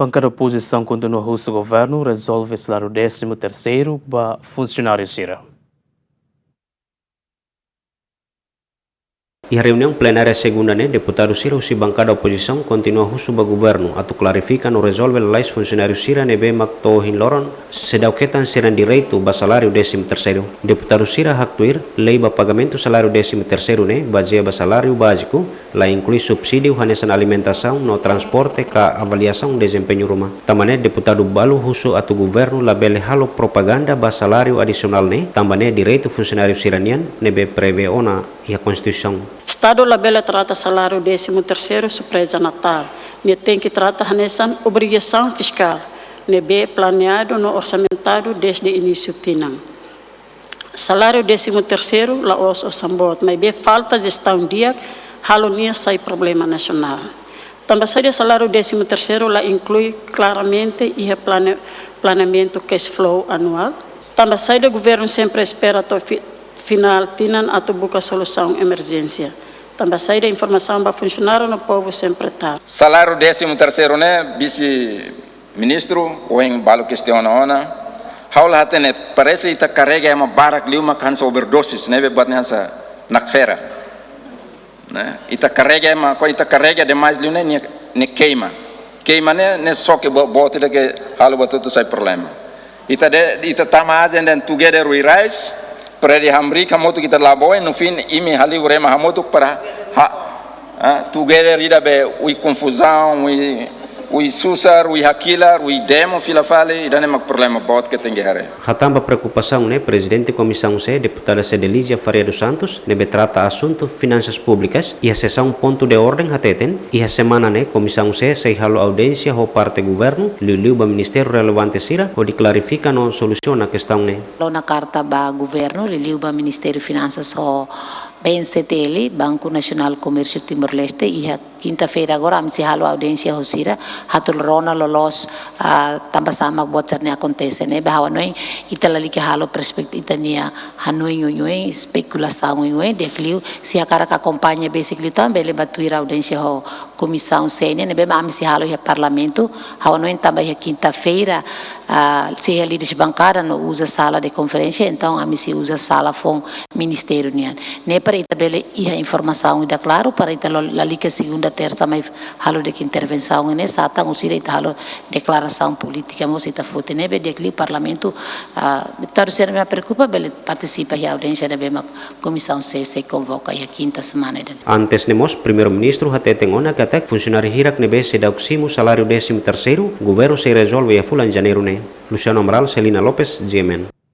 Banca da oposição continua o governo resolve salário 13º para funcionários Sira. E a reunião plenária segunda, deputado Sira usi bancada oposição continua husu ba governo atau clarifica no resolve lais funcionários Sira nebe makto hinloron sedau ketan siran direito ba salário 13º. Deputado Sira haktuir lei ba pagamento salário 13º baseia ba salário básico lá inclui subsídio hanesan alimentação no transporte ka avaliação desempenho rumah. Tamane deputado balu husu atau governo labele halo propaganda ba salário adicional tambane direito funcionários siranian nebe prevê ona e a Constituição. Estado labela trata salário 13º surpresa Natal. Ne tem que tratar nessa obrigação fiscal. Ne be planeado no orçamentado desde início tinang. Salário 13º la os sambot, mas be falta gestão dia halonia sai problema nacional. Também seria salário 13º la inclui claramente e planeamento cash flow anual. Também sai do governo sempre espera final tinan atau buka solução emergência. Também sai da informação para funcionar no povo sempre tá. Salário 13º vice-ministro ou em balo questiona ona. Haula hatene parece ita carrega uma barak liu makan overdosis nebe buat nessa nakfera. Né? Ita carrega demais liu ne queima. Queima ne só que bota que halu batutu sai problema. Ita tama azen dan together we rise. Para di hamri kamotu kita laboy no fim imi hali urema hamotu para together ida be ui confusão ui susar ui hakilar ui demo fila fale ida nem problema bot que tem guerra. Hatamba preocupação presidente comissão C deputada Cedelísia Faria dos Santos nebe trata assunto finanças públicas e a sessão ponto de ordem hateten e a semana comissão C sei halo audiência ho parte governo liu ba ministério relevante Sira o de clarifica no soluciona a questão na carta ba governo liu ba ministério finanças ho BNCTL, Banco Nacional Comércio Timor-Leste, e a quinta-feira agora a halo audiência Rosira, hatul rona lolos tambah sama buat cernya acontece, bahwa noi italali ke halo perspektif itania hanoi nyoi spekulação nyoi dekliu si akara ka acompanha basically também le batuir audiência ho comissão sênia nebe amsi halo ya parlamento, hawa noi tambah ya quinta-feira se a líderes bancada não usa sala de conferência, então a mim usa sala fom ministério nian. Ne para itabele a informação ida claro para italo lalika segunda terça mais halo de intervenção ne sata usira ita halo declaração política mos ita fote nebe de parlamento deputado ser me preocupa bele participa ya audiência nebe comissão se convoca ya quinta semana. Antes nemos primeiro-ministro hateten ona kata funcionário hirak nebe sedauximo salário 13º governo se resolve ya fulan janeiro Luciano Amaral, Celina Lopes, GMN.